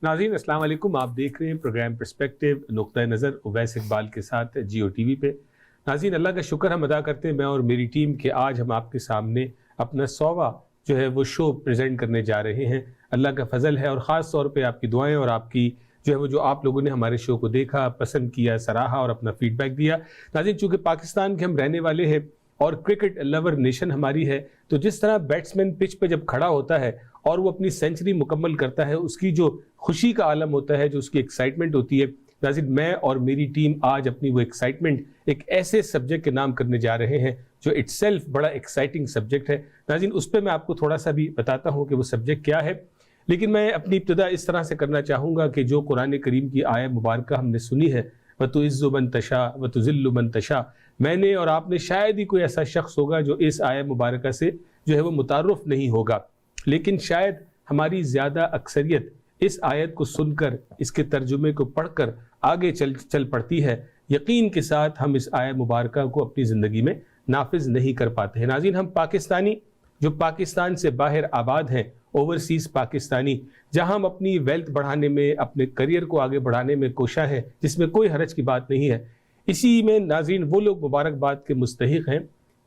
ناظرین السلام علیکم، آپ دیکھ رہے ہیں پروگرام پرسپیکٹیو نقطۂ نظر اویس اقبال کے ساتھ جیو ٹی وی پہ۔ ناظرین اللہ کا شکر ہم ادا کرتے ہیں میں اور میری ٹیم کہ آج ہم آپ کے سامنے اپنا 100واں جو ہے وہ شو پریزنٹ کرنے جا رہے ہیں۔ اللہ کا فضل ہے اور خاص طور پہ آپ کی دعائیں اور آپ کی جو آپ لوگوں نے ہمارے شو کو دیکھا، پسند کیا، سراہا اور اپنا فیڈ بیک دیا۔ ناظرین چونکہ پاکستان کے ہم رہنے والے ہیں اور کرکٹ لور نیشن ہماری ہے، تو جس طرح بیٹسمین پچ پہ جب کھڑا ہوتا ہے اور وہ اپنی سینچری مکمل کرتا ہے، اس کی جو خوشی کا عالم ہوتا ہے، جو اس کی ایکسائٹمنٹ ہوتی ہے، ناظرین میں اور میری ٹیم آج اپنی وہ ایکسائٹمنٹ ایک ایسے سبجیکٹ کے نام کرنے جا رہے ہیں جو اٹ سیلف بڑا ایکسائٹنگ سبجیکٹ ہے۔ ناظرین اس پہ میں آپ کو تھوڑا سا بھی بتاتا ہوں کہ وہ سبجیکٹ کیا ہے، لیکن میں اپنی ابتدا اس طرح سے کرنا چاہوں گا کہ جو قرآن کریم کی آیت مبارکہ ہم نے سنی ہے، وَتُعِزُّ مَن تَشَاءُ وَتُذِلُّ مَن تَشَاءُ، میں نے اور آپ نے شاید ہی کوئی ایسا شخص ہوگا جو اس آیت مبارکہ سے جو ہے وہ متعارف نہیں ہوگا، لیکن شاید ہماری زیادہ اکثریت اس آیت کو سن کر، اس کے ترجمے کو پڑھ کر آگے چل پڑتی ہے۔ یقین کے ساتھ ہم اس آیت مبارکہ کو اپنی زندگی میں نافذ نہیں کر پاتے ہیں۔ ناظرین ہم پاکستانی جو پاکستان سے باہر آباد ہیں، اوورسیز پاکستانی، جہاں ہم اپنی ویلتھ بڑھانے میں، اپنے کریئر کو آگے بڑھانے میں کوشاں ہیں، جس میں کوئی حرج کی بات نہیں ہے، اسی میں ناظرین وہ لوگ مبارکباد کے مستحق ہیں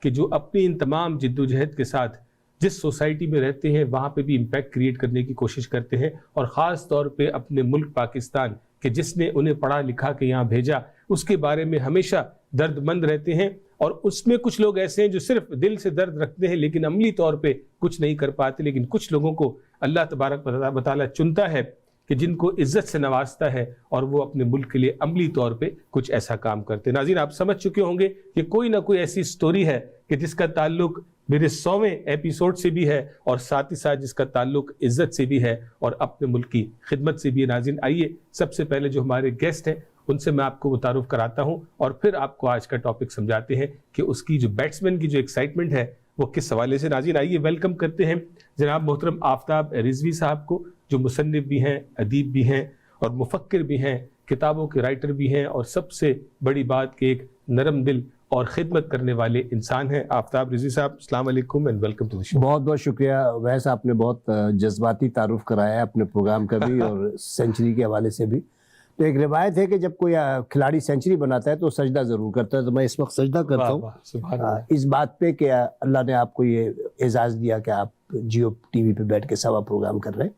کہ جو اپنی ان تمام جد و جہد کے ساتھ جس سوسائٹی میں رہتے ہیں وہاں پہ بھی امپیکٹ کریٹ کرنے کی کوشش کرتے ہیں، اور خاص طور پہ اپنے ملک پاکستان کہ جس نے انہیں پڑھا لکھا کے یہاں بھیجا، اس کے بارے میں ہمیشہ درد مند رہتے ہیں۔ اور اس میں کچھ لوگ ایسے ہیں جو صرف دل سے درد رکھتے ہیں لیکن عملی طور پہ کچھ نہیں کر پاتے، لیکن کچھ لوگوں کو اللہ تبارک و تعالیٰ چنتا ہے کہ جن کو عزت سے نوازتا ہے اور وہ اپنے ملک کے لیے عملی طور پہ کچھ ایسا کام کرتے ہیں۔ ناظرین آپ سمجھ چکے ہوں گے کہ کوئی نہ کوئی ایسی سٹوری ہے کہ جس کا تعلق میرے 100ویں ایپیسوڈ سے بھی ہے اور ساتھ ہی ساتھ جس کا تعلق عزت سے بھی ہے اور اپنے ملک کی خدمت سے بھی ہے۔ ناظرین آئیے سب سے پہلے جو ہمارے گیسٹ ہیں ان سے میں آپ کو متعارف کراتا ہوں اور پھر آپ کو آج کا ٹاپک سمجھاتے ہیں کہ اس کی جو بیٹسمین کی جو ایکسائٹمنٹ ہے وہ کس حوالے سے۔ ناظرین آئیے ویلکم کرتے ہیں جناب محترم آفتاب رضوی صاحب کو، جو مصنف بھی ہیں، ادیب بھی ہیں اور مفکر بھی ہیں، کتابوں کے رائٹر بھی ہیں، اور سب سے بڑی بات کہ ایک نرم دل اور خدمت کرنے والے انسان ہیں۔ آفتاب رضوی صاحب السلام علیکم اینڈ ویلکم ٹو دی شو۔ بہت بہت شکریہ ویسے، آپ نے بہت جذباتی تعارف کرایا ہے اپنے پروگرام کا بھی اور سینچری کے حوالے سے بھی۔ تو ایک روایت ہے کہ جب کوئی کھلاڑی سینچری بناتا ہے تو سجدہ ضرور کرتا ہے، تو میں اس وقت سجدہ کرتا ہوں اس بات پہ کہ اللہ نے آپ کو یہ اعزاز دیا کہ آپ جیو ٹی وی پہ بیٹھ کے 100واں پروگرام کر رہے ہیں،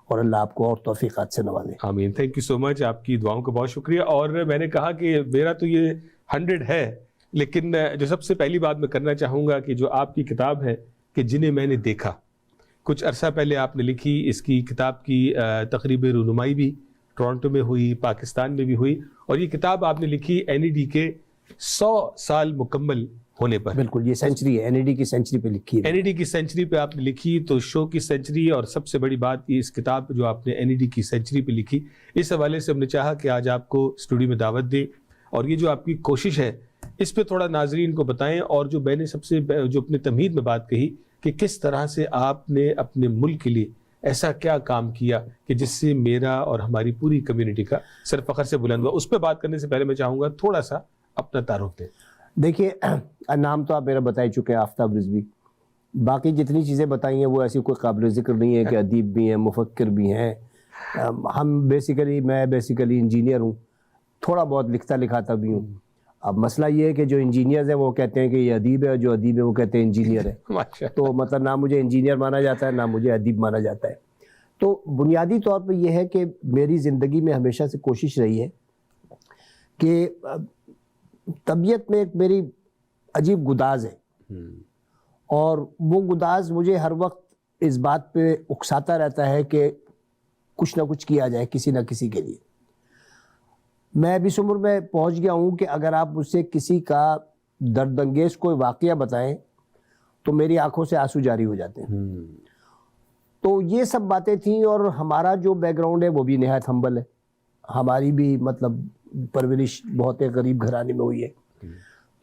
اور اللہ آپ کو اور توفیقات سے نوازے۔ آمین، تھینک یو سو مچ، آپ کی دعاؤں کا بہت شکریہ۔ اور میں نے کہا کہ میرا تو یہ 100 ہے، لیکن جو سب سے پہلی بات میں کرنا چاہوں گا کہ جو آپ کی کتاب ہے کہ جنہیں میں نے دیکھا، کچھ عرصہ پہلے آپ نے لکھی، اس کی کتاب کی تقریب رونمائی بھی ٹورانٹو میں ہوئی، پاکستان میں بھی ہوئی، اور یہ کتاب آپ نے لکھی این ای ڈی کے 100 سال مکمل ہونے پر۔ بالکل، یہ سینچری ہے، این ای ڈی کی سینچری پہ لکھی ہے، این ای ڈی کی سینچری پہ آپ نے لکھی، تو شو کی سینچری، اور سب سے بڑی بات یہ اس کتاب جو آپ نے این ای ڈی کی سینچری پہ لکھی، اس حوالے سے ہم نے چاہا کہ آج آپ کو اسٹوڈیو میں دعوت دیں، اور یہ جو آپ کی کوشش ہے اس پہ تھوڑا ناظرین کو بتائیں، اور جو میں نے سب سے جو اپنے تمہید میں بات کہی کہ کس طرح سے آپ نے اپنے ملک کے لیے ایسا کیا کام کیا کہ جس سے میرا اور ہماری پوری کمیونٹی کا سر فخر سے بلند ہوا۔ اس پہ بات کرنے سے پہلے میں چاہوں گا تھوڑا سا اپنا تعارف دیں۔ دیکھیے نام تو آپ میرا بتا ہی چکے ہیں، آفتاب رضوی، باقی جتنی چیزیں بتائی ہیں وہ ایسی کوئی قابل ذکر نہیں ہے کہ ادیب بھی ہیں، مفکر بھی ہیں۔ میں بیسیکلی انجینئر ہوں، تھوڑا بہت لکھتا لکھاتا بھی ہوں۔ اب مسئلہ یہ ہے کہ جو انجینئرز ہیں وہ کہتے ہیں کہ یہ ادیب ہے، جو ادیب ہے وہ کہتے ہیں انجینئر ہے، تو مطلب نہ مجھے انجینئر مانا جاتا ہے نہ مجھے ادیب مانا جاتا ہے۔ تو بنیادی طور پہ یہ ہے کہ میری زندگی میں ہمیشہ سے کوشش رہی ہے کہ طبیعت میں ایک میری عجیب گداز ہے، اور وہ گداز مجھے ہر وقت اس بات پہ اکساتا رہتا ہے کہ کچھ نہ کچھ کیا جائے کسی نہ کسی کے لیے۔ میں اب اس عمر میں پہنچ گیا ہوں کہ اگر آپ مجھ سے کسی کا درد انگیز کوئی واقعہ بتائیں تو میری آنکھوں سے آنسو جاری ہو جاتے ہیں۔ تو یہ سب باتیں تھیں، اور ہمارا جو بیک گراؤنڈ ہے وہ بھی نہایت ہمبل ہے، ہماری بھی مطلب پرورش بہت غریب گھرانے میں ہوئی ہے۔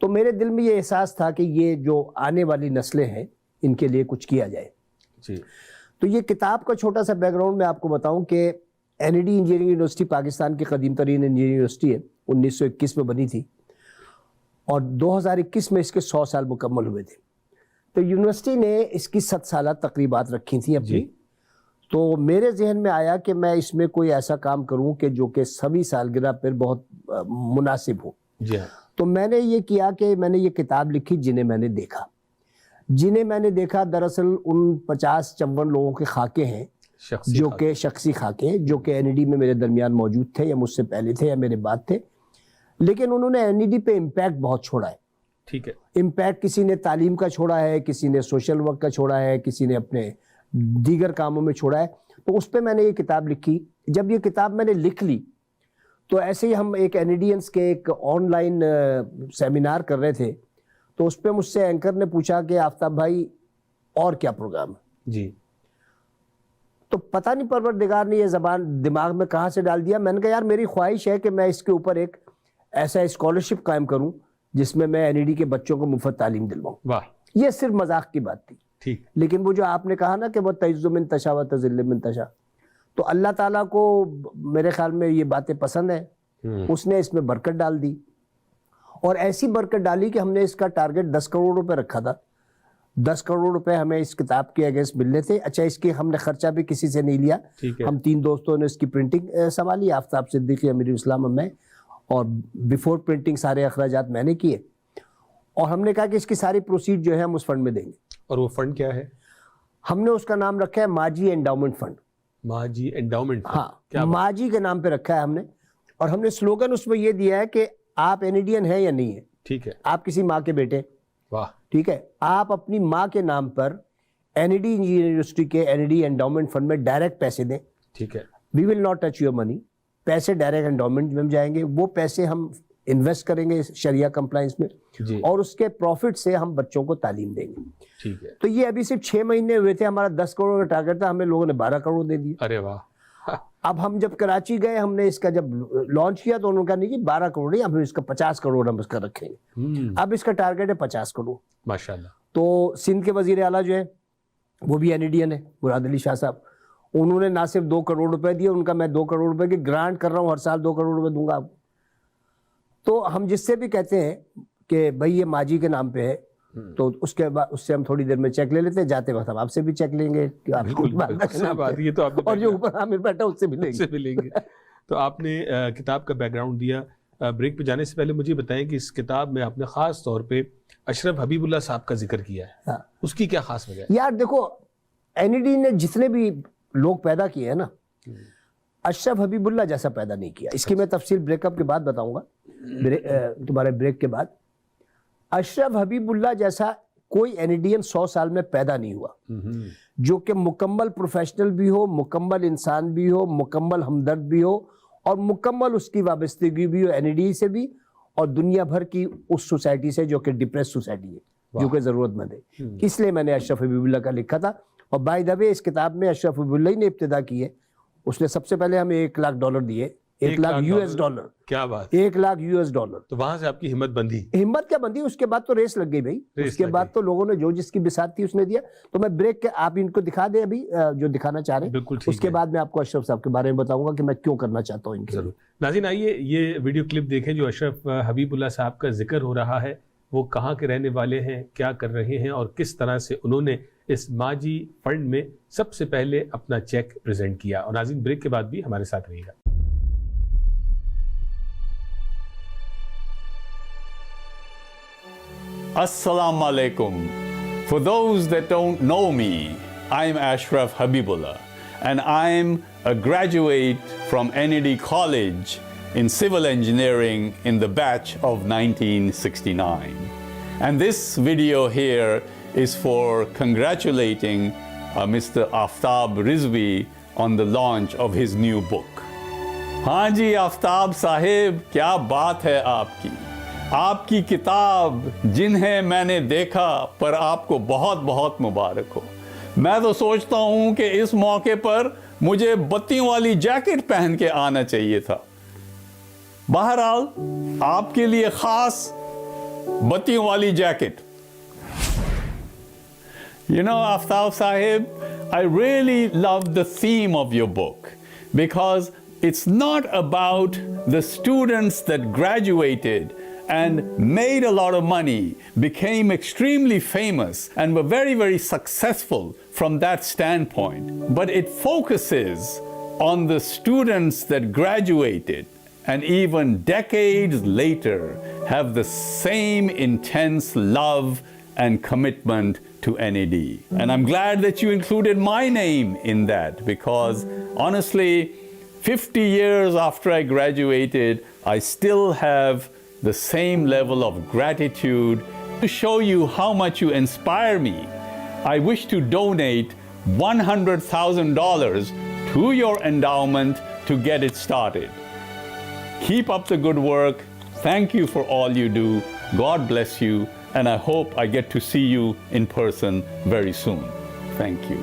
تو میرے دل میں یہ احساس تھا کہ یہ جو آنے والی نسلیں ہیں ان کے لیے کچھ کیا جائے۔ تو یہ کتاب کا چھوٹا سا بیک گراؤنڈ میں آپ کو بتاؤں کہ N E D engineering university Pakistan کی قدیم ترین انجینئرنگ یونیورسٹی ہے، 1921 میں بنی تھی، اور 2021 میں اس کے 100 سال مکمل ہوئے تھے۔ تو یونیورسٹی نے اس کی 7 سالہ تقریبات رکھی تھیں اپنی، تو میرے ذہن میں آیا کہ میں اس میں کوئی ایسا کام کروں کہ جو کہ 100ویں سالگرہ پر بہت مناسب ہو. جی ہاں. تو میں نے یہ کیا کہ میں نے یہ کتاب لکھی جنہیں میں نے دیکھا دراصل ان 50-54 لوگوں کے خاکے ہیں جو کہ شخصی خاکے ہیں جو کہ NED میں میرے درمیان موجود تھے یا مجھ سے پہلے تھے یا میرے بعد تھے, لیکن انہوں نے NED پہ امپیکٹ بہت چھوڑا ہے. ٹھیک ہے. امپیکٹ کسی نے تعلیم کا چھوڑا ہے, کسی نے سوشل ورک کا چھوڑا ہے, کسی نے اپنے دیگر کاموں میں چھوڑا ہے. تو اس پہ میں نے یہ کتاب لکھی. جب یہ کتاب میں نے لکھ لی تو ایسے ہی ہم ایک NEDians کے ایک آن لائن سیمینار کر رہے تھے, تو اس پہ مجھ سے اینکر نے پوچھا کہ آفتاب بھائی اور کیا پروگرام ہے. جی. تو پتہ نہیں پروردگار نے یہ زبان دماغ میں کہاں سے ڈال دیا. میں نے کہا یار میری خواہش ہے کہ میں اس کے اوپر ایک ایسا اسکالرشپ قائم کروں جس میں NED کے بچوں کو مفت تعلیم دلواؤں. واہ. یہ صرف مذاق کی بات تھی. ٹھیک. لیکن وہ جو آپ نے کہا نا کہ وہ تعز من تشاء و تذل من تشاء, تو اللہ تعالیٰ کو میرے خیال میں یہ باتیں پسند ہیں. اس نے اس میں برکت ڈال دی, اور ایسی برکت ڈالی کہ ہم نے اس کا ٹارگٹ 10 کروڑ روپے رکھا تھا. 10 کروڑ روپے ہمیں اس کتاب کے اگینسٹ ملنے تھے. اچھا, اس کی ہم نے خرچہ بھی کسی سے نہیں لیا. ہم 3 دوستوں نے اس کی پرنٹنگ سنبھالی, آفتاب صدیقی, امیر اسلام, میں, اور بیفور پرنٹنگ سارے اخراجات میں نے کیے. اور ہم نے کہا کہ اس کی ساری پروسیڈ جو ہے ہم اس فنڈ میں دیں گے. اور وہ فنڈ کیا ہے؟ ہم نے اس کا نام رکھا ہے ماجی انڈاؤمنٹ فنڈ. ماجی انڈاؤمنٹ. ہاں, ماجی کے نام پہ رکھا ہے ہم نے. اور ہم نے سلوگن اس میں یہ دیا ہے کہ آپ NEDian ہیں یا نہیں ہیں. ٹھیک ہے. آپ کسی ماں کے بیٹے. واہ. ٹھیک ہے. آپ اپنی ماں کے نام پر NED یونیورسٹی کے NED انڈاؤمنٹ فنڈ میں ڈائریکٹ پیسے دیں. ٹھیک ہے. We will not touch your money. پیسے ڈائریکٹ انڈاؤمنٹ میں جائیں گے. وہ پیسے ہم انویسٹ کریں گے شریعہ کمپلائنس میں, اور اس کے پروفٹ سے ہم بچوں کو تعلیم دیں گے. ٹھیک ہے. تو یہ ابھی صرف 6 مہینے ہوئے تھے. ہمارا 10 کروڑ کا ٹارگٹ تھا, ہمیں لوگوں نے 12 کروڑ دے دیے. ارے واہ. اب ہم جب کراچی گئے, ہم نے اس کا جب لانچ کیا تو انہوں نے کہا نہیں جی 12 کروڑ نہیں, اب اس کا 50 کروڑ ہم اس کا رکھیں گے. اب اس کا ٹارگٹ ہے 50 کروڑ. ماشاءاللہ. تو سندھ کے وزیر اعلیٰ جو ہے وہ بھی NEDian ہے, مراد علی شاہ صاحب. انہوں نے نہ صرف 2 کروڑ روپے دیے, ان کا میں 2 کروڑ روپے کی گرانٹ کر رہا ہوں, ہر سال 2 کروڑ روپے دوں گا آپ. تو ہم جس سے بھی کہتے ہیں کہ بھائی یہ ماجی کے نام پہ ہے, تو اس کے بعد اس سے ہم تھوڑی دیر میں چیک لے لیتے ہیں. جاتے وقت ہم آپ سے بھی چیک لیں گے, اور جو اوپر عامر بیٹھا اس سے بھی لیں گے. تو آپ نے کتاب کا بیک گراؤنڈ دیا. بریک پہ جانے سے پہلے مجھے بتائیں کہ اس کتاب میں آپ نے خاص طور پہ اشرف حبیب اللہ صاحب کا ذکر کیا ہے. اس کی کیا خاص وجہ ہے؟ یار دیکھو, NED نے جتنے بھی لوگ پیدا کیے ہیں نا, اشرف حبیب اللہ جیسا پیدا نہیں کیا. اس کی میں تفصیل بریک اپ کے بعد بتاؤں گا, تمہارے بریک کے بعد. اشرف حبیب اللہ جیسا کوئی NEDian 100 سال میں پیدا نہیں ہوا جو کہ مکمل پروفیشنل بھی ہو, مکمل انسان بھی ہو, مکمل ہمدرد بھی ہو, اور مکمل اس کی وابستگی بھی ہو NED سے بھی اور دنیا بھر کی اس سوسائٹی سے جو کہ ڈپریس سوسائٹی ہے, جو کہ ضرورت مند ہے. اس لیے میں نے اشرف حبیب اللہ کا لکھا تھا. اور بائی دا وے اس کتاب میں اشرف حبیب اللہ نے ابتدا کی ہے. اس نے سب سے پہلے ہمیں $1,00,000 دیے. $1,00,000. کیا بات. $1,00,000. تو وہاں سے آپ کی ہمت بندھی. ہمت کیا بندھی, اس کے بعد تو ریس لگ گئی بھائی. اس کے بعد تو لوگوں نے جو جس کی بساط تھی اس نے دیا. تو میں بریک کے آپ ان کو دکھا دیں ابھی جو دکھانا چاہ رہے ہیں, اس کے بعد میں آپ کو اشرف صاحب کے بارے میں بتاؤں گا کہ میں کیوں کرنا چاہتا ہوں ان کے. ضرور. ناظرین آئیے یہ ویڈیو کلپ دیکھیں جو اشرف حبیب اللہ صاحب کا ذکر ہو رہا ہے. وہ کہاں کے رہنے والے ہیں, کیا کر رہے ہیں, اور کس طرح سے انہوں نے اس ماجی فنڈ میں سب سے پہلے اپنا چیک پریزنٹ کیا. اور ناظرین بریک کے بعد بھی ہمارے ساتھ رہیے گا. Assalamu alaikum. For those that don't know me, I'm Ashraf Habibullah, and I'm a graduate from NED College in civil engineering in the batch of 1969. And this video here is for congratulating Mr. Aftab Rizvi on the launch of his new book. ہاں جی آفتاب صاحب, کیا بات ہے آپ آپ کی کتاب جنہیں میں نے دیکھا پر آپ کو بہت بہت مبارک ہو. میں تو سوچتا ہوں کہ اس موقع پر مجھے بتیوں والی جیکٹ پہن کے آنا چاہیے تھا. بہرحال آپ کے لیے خاص بتیوں والی jacket. You know, Aftab Sahib, I really love the theme of your book because it's not about the students that graduated and made a lot of money, became extremely famous, and were very, very successful from that standpoint. But it focuses on the students that graduated and even decades later have the same intense love and commitment to NAD. And I'm glad that you included my name in that, because honestly, 50 years after I graduated, I still have the same level of gratitude. To show you how much you inspire me, I wish to donate $100,000 to your endowment to get it started. Keep up the good work. Thank you for all you do. God bless you, and I hope I get to see you in person very soon. Thank you.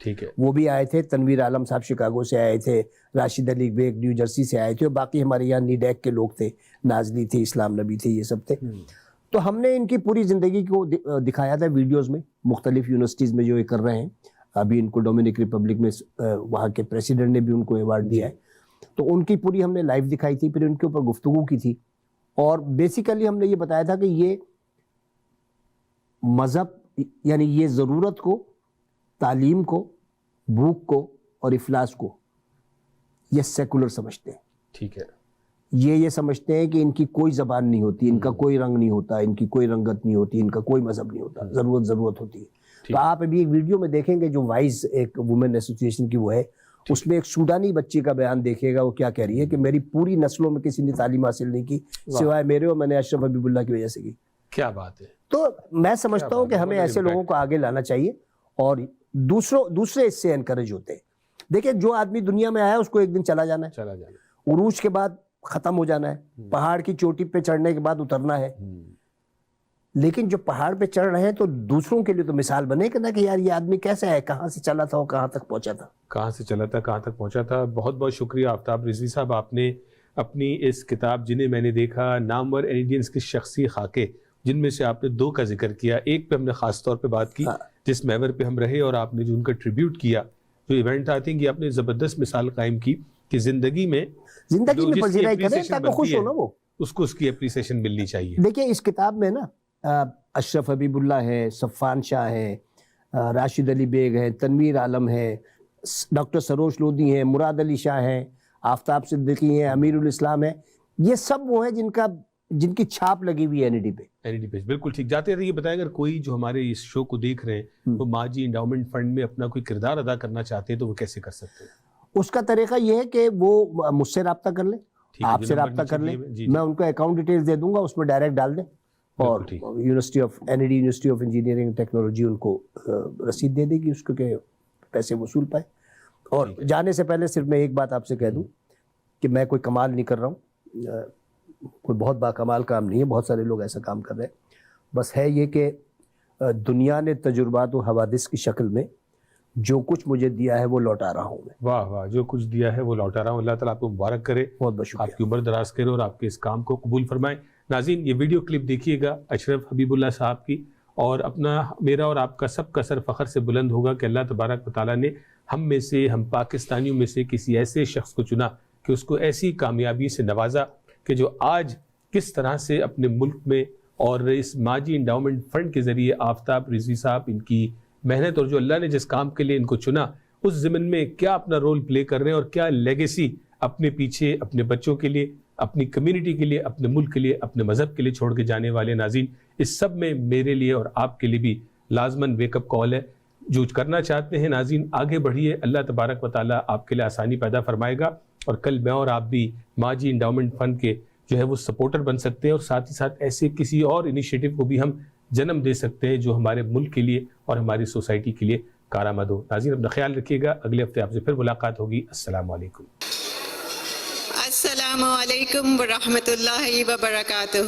ٹھیک ہے. وہ بھی آئے تھے. تنویر عالم صاحب Chicago سے آئے تھے, راشد علی بیگ نیو جرسی سے آئے تھے, اور باقی ہمارے یہاں نیڈیک کے لوگ تھے, نازلی تھے, اسلام نبی تھے, یہ سب تھے. تو ہم نے ان کی پوری زندگی کو دکھایا تھا ویڈیوز میں, مختلف یونیورسٹیز میں جو یہ کر رہے ہیں. ابھی ان کو ڈومینک ریپبلک میں وہاں کے پریسیڈنٹ نے بھی ان کو ایوارڈ دیا ہے. تو ان کی پوری ہم نے لائیو دکھائی تھی, پھر ان کے اوپر گفتگو کی تھی, اور بیسیکلی ہم نے یہ بتایا تھا کہ یہ مذہب یعنی یہ ضرورت کو, تعلیم کو, بھوک کو اور افلاس کو یہ سیکولر سمجھتے ہیں. ٹھیک ہے. یہ سمجھتے ہیں کہ ان کی کوئی زبان نہیں ہوتی, ان کا کوئی رنگ نہیں ہوتا, ان کی کوئی رنگت نہیں ہوتی, ان کا کوئی مذہب نہیں ہوتا, ضرورت ہوتی ہے. تو آپ ابھی ایک ویڈیو میں دیکھیں گے جو وائز ایک وومن ایسوسی ایشن کی وہ ہے, اس میں ایک سوڈانی بچی کا بیان دیکھے گا. وہ کیا کہہ رہی ہے کہ میری پوری نسلوں میں کسی نے تعلیم حاصل نہیں کی سوائے میرے, اور میں نے اشرف حبیب اللہ کی وجہ سے کی. کیا بات ہے. تو میں سمجھتا ہوں کہ ہمیں ایسے لوگوں کو آگے لانا چاہیے, اور دوسرے اس سے انکریج ہوتے ہیں. دیکھیں جو آدمی دنیا میں آیا اس کو ایک دن چلا جانا ہے, عروج کے بعد ختم ہو جانا ہے, پہاڑ کی چوٹی پہ چڑھنے کے بعد اترنا ہے. لیکن جو پہاڑ پہ چڑھ رہے ہیں تو دوسروں کے لیے تو مثال بنے کہ نا کہ یار یہ آدمی کیسا ہے, کہاں سے چلا تھا اور کہاں تک پہنچا تھا. کہاں تک پہنچا تھا. بہت بہت شکریہ آفتاب رضوی صاحب, آپ نے اپنی اس کتاب جنہیں میں نے دیکھا نامور انڈینز کی شخصی خاکے, جن میں سے آپ نے 2 کا ذکر کیا. ایک پہ ہم نے خاص طور پہ بات کی جس محور پہ ہم رہے, اور آپ نے جو ان کا ٹریبیوٹ کیا, جو ایونٹ تھا, آئی تھنک یہ آپ نے زبردست مثال قائم کی کہ زندگی میں پذیرائی کریں تاکہ خوش ہو نا وہ, اس کو اس کی اپریسیشن ملنی چاہیے. دیکھیں اس کتاب میں نا اشرف حبیب اللہ ہے, صفان شاہ ہے, راشد علی بیگ ہے, تنویر عالم ہے, ڈاکٹر سروش لودھی ہیں, مراد علی شاہ ہیں, آفتاب صدیقی ہیں, امیر الاسلام ہے. یہ سب وہ ہیں جن کی چھاپ لگی ہوئی ہے NED پہ. بالکل ٹھیک. جاتے رہیے بتائیں, اگر کوئی جو ہمارے اس شو کو دیکھ رہے ہیں وہ ماجی انڈاؤمنٹ فنڈ میں اپنا کوئی کردار ادا کرنا چاہتے ہیں تو وہ کیسے کر سکتے ہیں؟ اس کا طریقہ یہ ہے کہ وہ مجھ سے رابطہ کر لیں, آپ سے رابطہ کر لیں, میں ان کو اکاؤنٹ ڈیٹیلز دے دوں گا, اس میں ڈائریکٹ ڈال دیں, اور یونیورسٹی آف انجینئرنگ ٹیکنالوجی ان کو رسید دے دے گی اس کو کہ پیسے وصول پائے. اور جانے سے پہلے صرف میں ایک بات آپ سے کہہ دوں کہ میں کوئی کمال نہیں کر رہا ہوں, کوئی بہت باکمال کام نہیں ہے, بہت سارے لوگ ایسا کام کر رہے ہیں. بس ہے یہ کہ دنیا نے تجربات و حوادث کی شکل میں جو کچھ مجھے دیا ہے وہ لوٹا رہا ہوں میں. واہ واہ, جو کچھ دیا ہے وہ لوٹا رہا ہوں. اللہ تعالیٰ آپ کو مبارک کرے, بہت بہت شکریہ, آپ کی عمر دراز کرے اور آپ کے اس کام کو قبول فرمائے. ناظرین یہ ویڈیو کلپ دیکھیے گا اشرف حبیب اللہ صاحب کی, اور اپنا میرا اور آپ کا سب کا سر فخر سے بلند ہوگا کہ اللہ تبارک و تعالیٰ نے ہم میں سے, ہم پاکستانیوں میں سے کسی ایسے شخص کو چنا کہ اس کو ایسی کامیابی سے نوازا کہ جو آج کس طرح سے اپنے ملک میں اور اس ماجی انڈاؤمنٹ فنڈ کے ذریعے آفتاب رضوی صاحب ان کی محنت اور جو اللہ نے جس کام کے لیے ان کو چنا اس ضمن میں کیا اپنا رول پلے کر رہے ہیں, اور کیا لیگیسی اپنے پیچھے اپنے بچوں کے لیے, اپنی کمیونٹی کے لیے, اپنے ملک کے لیے, اپنے مذہب کے لیے چھوڑ کے جانے والے. ناظرین اس سب میں میرے لیے اور آپ کے لیے بھی لازماً ویک اپ کال ہے. جو کرنا چاہتے ہیں ناظرین آگے بڑھیے, اللہ تبارک و تعالیٰ آپ کے لیے آسانی پیدا فرمائے گا, اور کل میں اور آپ بھی ماجی انڈاؤمنٹ فنڈ کے جو ہے وہ سپورٹر بن سکتے ہیں, اور ساتھ ہی ساتھ ایسے کسی اور انیشیٹو کو بھی ہم جنم دے سکتے ہیں جو ہمارے ملک کے لیے اور ہماری سوسائٹی کے لیے کارآمد ہو. ناظرین اپنا خیال رکھیے گا, اگلے ہفتے آپ سے پھر ملاقات ہوگی. السلام علیکم. السلام علیکم ورحمۃ اللہ وبرکاتہ.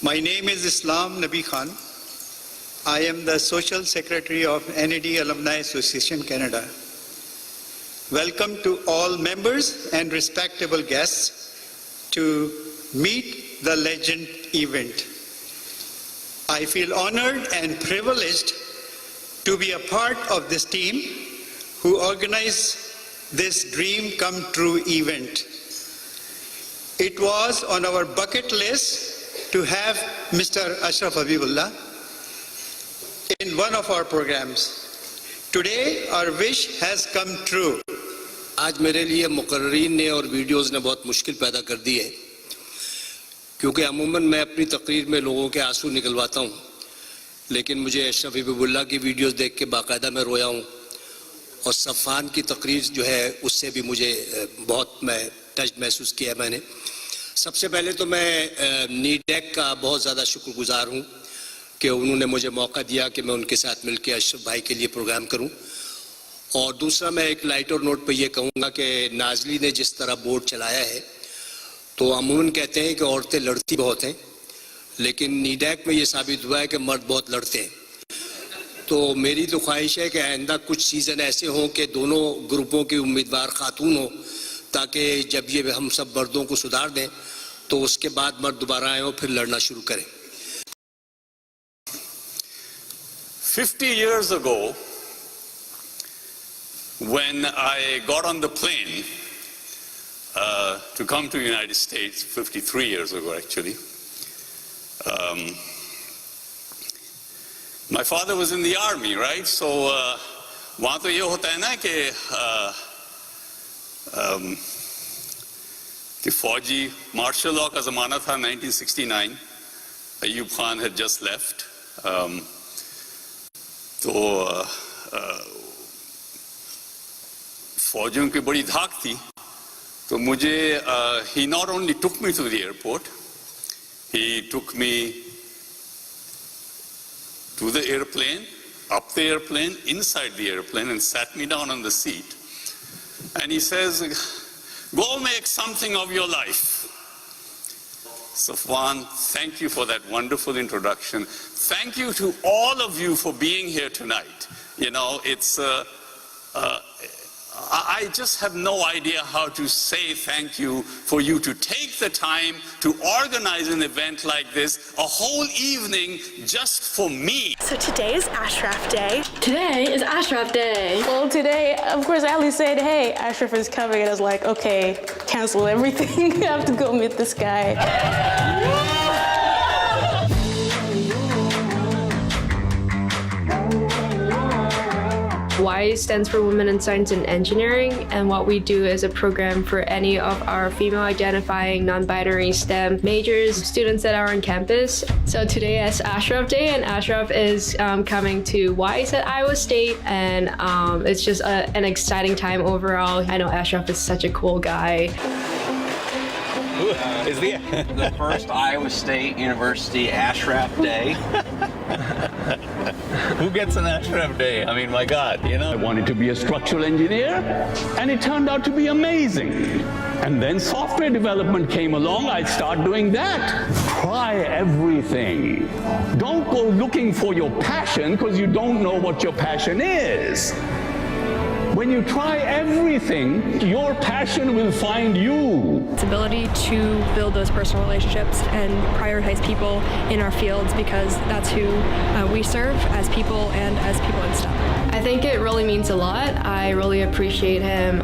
My name is Islam Nabi Khan. I am the Social Secretary of NED Alumni Association Canada. Welcome to all members and respectable guests to meet the legend event. I feel honored and privileged to be a part of this team who organized this dream come true event. It was on our bucket list to have Mr. Ashraf Habibullah in one of our programs. Today our wish has come true. آج میرے لیے مقررین نے اور videos نے بہت مشکل پیدا کر دی ہے, کیونکہ عموماً میں اپنی تقریر میں لوگوں کے آنسو نکلواتا ہوں, لیکن مجھے اشرف حبیب اللہ کی ویڈیوز دیکھ کے باقاعدہ میں رویا ہوں, اور صفان کی تقریر جو ہے اس سے بھی مجھے بہت میں ٹچ محسوس کیا ہے. میں نے سب سے پہلے تو میں نیڈیک کا بہت زیادہ شکر گزار ہوں کہ انہوں نے مجھے موقع دیا کہ میں ان کے ساتھ مل کے اشرف بھائی کے لیے پروگرام کروں. اور دوسرا میں ایک لائٹر نوٹ پہ یہ کہوں گا کہ نازلی نے جس طرح بورڈ چلایا ہے تو عموماً کہتے ہیں کہ عورتیں لڑتی بہت ہیں, لیکن نیڈیک میں یہ ثابت ہوا ہے کہ مرد بہت لڑتے ہیں. تو میری تو خواہش ہے کہ آئندہ کچھ سیزن ایسے ہوں کہ دونوں گروپوں کے امیدوار خاتون ہوں، تاکہ جب یہ ہم سب مردوں کو سدھار دیں تو اس کے بعد مرد دوبارہ آئیں اور پھر لڑنا شروع کریں. 50 years ago, when I got on the plane to come to the United States, 53 years ago actually, my father was in the army, right? So وہاں تو یہ ہوتا ہے نا کہ فوجی مارشل لاء کا زمانہ تھا 1969. Ayub Khan had just left. تو فوجیوں کی بڑی دھاک تھی. تو مجھے he not only took me to the airport, he took me to the airplane, up the airplane, inside the airplane, and sat me down on the seat. And he says, go make something of your life. Safwan, thank you for that wonderful introduction. Thank you to all of you for being here tonight. You know, it's I just have no idea how to say thank you for you to take the time to organize an event like this, a whole evening just for me. So today is Ashraf Day. Today is Ashraf Day. Well, today, of course, Ali said, hey, Ashraf is coming. And I was like, okay, cancel everything. I have to go meet this guy. WISE stands for Women in Science and Engineering, and what we do is a program for any of our female-identifying, non-binary STEM majors, students that are on campus. So today is Ashraf Day, and Ashraf is coming to WISE at Iowa State, and it's just an exciting time overall. I know Ashraf is such a cool guy. Is the first Iowa State University Ashraf Day. Who gets an Ashraf Day? I mean, my God, you know. I wanted to be a structural engineer, and it turned out to be amazing. And then software development came along. I started doing that. Try everything. Don't go looking for your passion because you don't know what your passion is. When you try everything, your passion will find you. Its ability to build those personal relationships and prioritize people in our fields, because that's who we serve as people and as people in STEM. I think it really means a lot. I really appreciate him,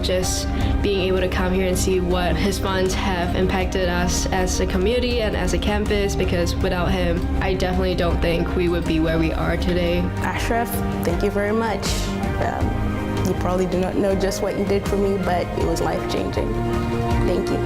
just being able to come here and see what his funds have impacted us as a community and as a campus, because without him, I definitely don't think we would be where we are today. Ashraf, thank you very much. You probably do not know just what you did for me, but it was life-changing. Thank you.